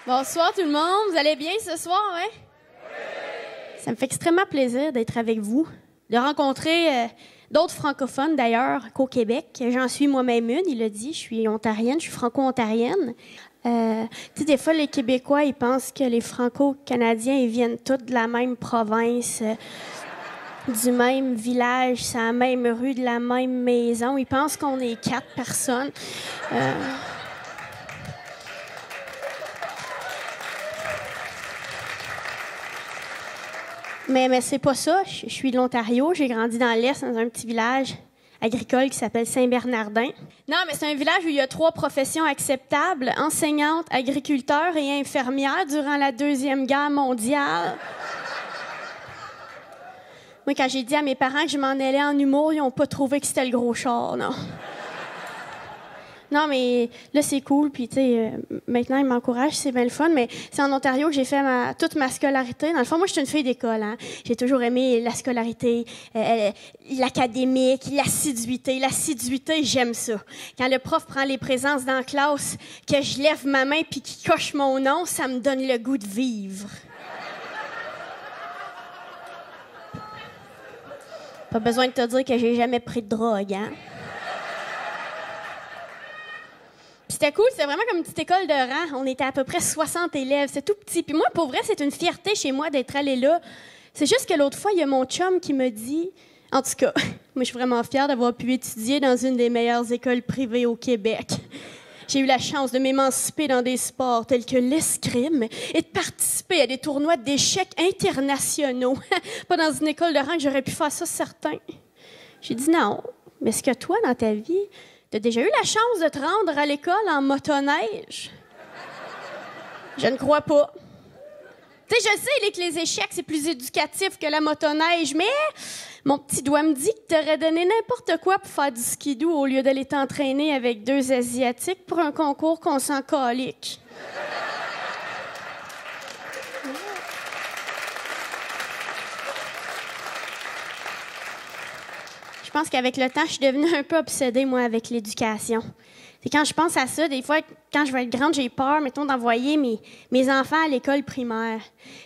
Bonsoir tout le monde, vous allez bien ce soir, hein? Ça me fait extrêmement plaisir d'être avec vous, de rencontrer d'autres francophones d'ailleurs qu'au Québec. J'en suis moi-même une, il l'a dit, je suis ontarienne, je suis franco-ontarienne. Tu sais, des fois, les Québécois, ils pensent que les franco-canadiens, ils viennent tous de la même province, du même village, sur la même rue, de la même maison. Ils pensent qu'on est 4 personnes. Mais c'est pas ça. Je suis de l'Ontario. J'ai grandi dans l'Est, dans un petit village agricole qui s'appelle Saint-Bernardin. Non, mais c'est un village où il y a 3 professions acceptables: enseignante, agriculteur et infirmière durant la Deuxième Guerre mondiale. Moi, quand j'ai dit à mes parents que je m'en allais en humour, ils n'ont pas trouvé que c'était le gros char, non. Non, mais là, c'est cool. Puis, tu sais, maintenant, ils m'encouragent. C'est bien le fun. Mais c'est en Ontario que j'ai fait toute ma scolarité. Dans le fond, moi, je suis une fille d'école. Hein. J'ai toujours aimé la scolarité, l'académique, l'assiduité. L'assiduité, j'aime ça. Quand le prof prend les présences dans la classe, que je lève ma main puis qu'il coche mon nom, ça me donne le goût de vivre. Pas besoin de te dire que j'ai jamais pris de drogue, hein? C'était cool, c'était vraiment comme une petite école de rang. On était à peu près 60 élèves, c'est tout petit. Puis moi, pour vrai, c'est une fierté chez moi d'être allée là. C'est juste que l'autre fois, il y a mon chum qui me dit... En tout cas, moi, je suis vraiment fière d'avoir pu étudier dans une des meilleures écoles privées au Québec. J'ai eu la chance de m'émanciper dans des sports tels que l'escrime et de participer à des tournois d'échecs internationaux. Pas dans une école de rang que j'aurais pu faire ça, certain. J'ai dit non, mais est-ce que toi, dans ta vie... T'as déjà eu la chance de te rendre à l'école en motoneige? Je ne crois pas. Tu sais, je sais que les échecs, c'est plus éducatif que la motoneige, mais mon petit doigt me dit que t'aurais donné n'importe quoi pour faire du skidoo au lieu d'aller t'entraîner avec 2 Asiatiques pour un concours qu'on s'en calique. Je pense qu'avec le temps, je suis devenue un peu obsédée, moi, avec l'éducation. C'est quand je pense à ça, des fois, quand je vais être grande, j'ai peur, mettons, d'envoyer mes enfants à l'école primaire.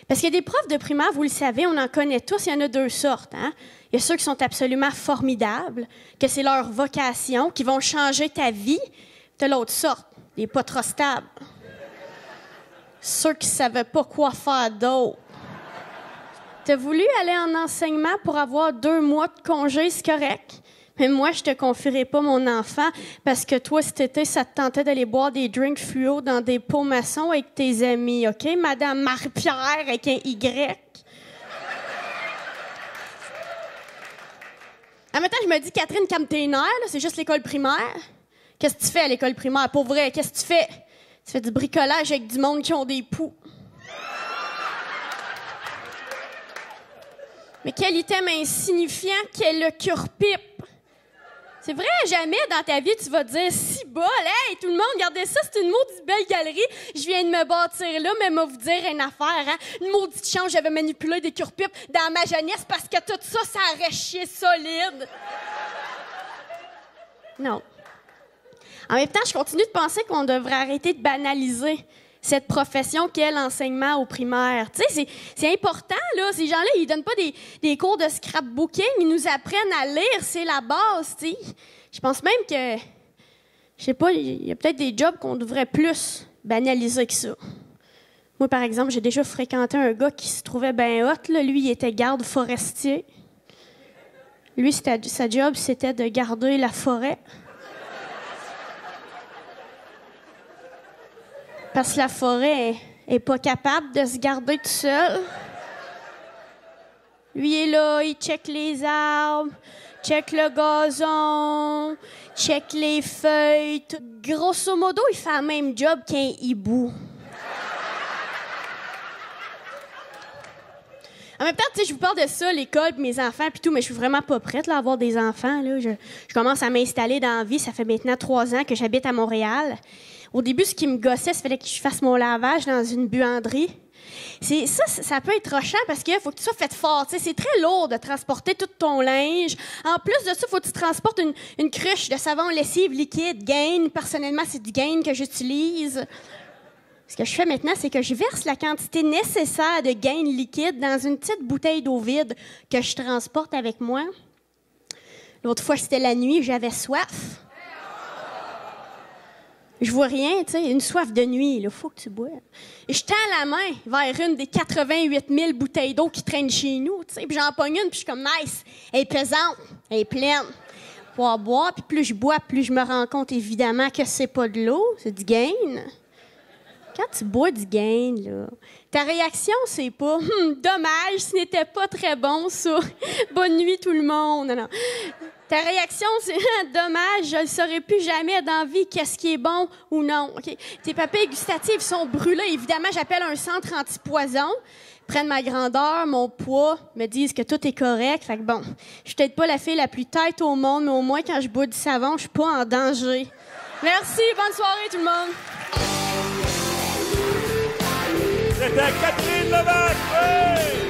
Parce qu'il y a des profs de primaire, vous le savez, on en connaît tous, il y en a 2 sortes. Hein? Il y a ceux qui sont absolument formidables, que c'est leur vocation, qui vont changer ta vie. Tu as l'autre sorte, les pas trop stables. Ceux qui ne savaient pas quoi faire d'autre. T'as voulu aller en enseignement pour avoir 2 mois de congé, c'est correct. Mais moi, je te confierai pas mon enfant parce que toi, cet été, ça te tentait d'aller boire des drinks fluo dans des pots maçons avec tes amis, OK? Madame Marie-Pierre avec un Y. En même temps, je me dis, Catherine, calme tes nerfs, là, c'est juste l'école primaire. Qu'est-ce que tu fais à l'école primaire? Pour vrai, qu'est-ce que tu fais? Tu fais du bricolage avec du monde qui ont des poux. Mais quel item insignifiant qu'est le cure-pipe. C'est vrai, jamais dans ta vie, tu vas te dire, si bol, hey, tout le monde, regardez ça, c'est une maudite belle galerie. Je viens de me bâtir là, mais moi vous dire une affaire, hein. Une maudite chance, j'avais manipulé des cure-pipes dans ma jeunesse parce que tout ça, ça aurait chié solide. Non. En même temps, je continue de penser qu'on devrait arrêter de banaliser cette profession qu'est l'enseignement au primaire. Tu sais, c'est important, là. Ces gens-là, ils donnent pas des cours de scrapbooking, ils nous apprennent à lire, c'est la base, tu sais. Je pense même que, je sais pas, il y a peut-être des jobs qu'on devrait plus banaliser que ça. Moi, par exemple, j'ai déjà fréquenté un gars qui se trouvait bien hot, là. Lui, il était garde forestier. Lui, sa job, c'était de garder la forêt. Parce que la forêt est pas capable de se garder tout seul. Lui, il est là, il check les arbres, check le gazon, check les feuilles. Grosso modo, il fait le même job qu'un hibou. En même temps, tu sais, je vous parle de ça, l'école, mes enfants, puis tout, mais je suis vraiment pas prête là, à avoir des enfants. Là. Je commence à m'installer dans la vie. Ça fait maintenant 3 ans que j'habite à Montréal. Au début, ce qui me gossait, il fallait que je fasse mon lavage dans une buanderie. Ça peut être rochant parce qu'il faut que tu sois fait fort. Tu sais, c'est très lourd de transporter tout ton linge. En plus de ça, il faut que tu transportes une cruche de savon lessive liquide Gain. Personnellement, c'est du Gain que j'utilise. Ce que je fais maintenant, c'est que je verse la quantité nécessaire de gain liquide dans une petite bouteille d'eau vide que je transporte avec moi. L'autre fois, c'était la nuit, j'avais soif. Je vois rien, tu sais, une soif de nuit, il faut que tu boives. Et je tends la main vers une des 88 000 bouteilles d'eau qui traînent chez nous, tu sais, puis j'en pogne une, puis je suis comme « nice, elle est pesante, elle est pleine ». Pour boire, puis plus je bois, plus je me rends compte évidemment que c'est pas de l'eau, c'est du gain. Quand tu bois du gain, là, ta réaction, c'est pas dommage, ce n'était pas très bon, ça. Bonne nuit, tout le monde. » Non. Ta réaction, c'est dommage, je ne saurais plus jamais dans la vie qu'est-ce qui est bon ou non. Okay? Tes papilles gustatives sont brûlées. Évidemment, j'appelle un centre antipoison. Prennent ma grandeur, mon poids, me disent que tout est correct. Fait que bon, je suis peut-être pas la fille la plus tête au monde, mais au moins, quand je bois du savon, je suis pas en danger. Merci, bonne soirée, tout le monde. C'était Catherine Levac! Oui!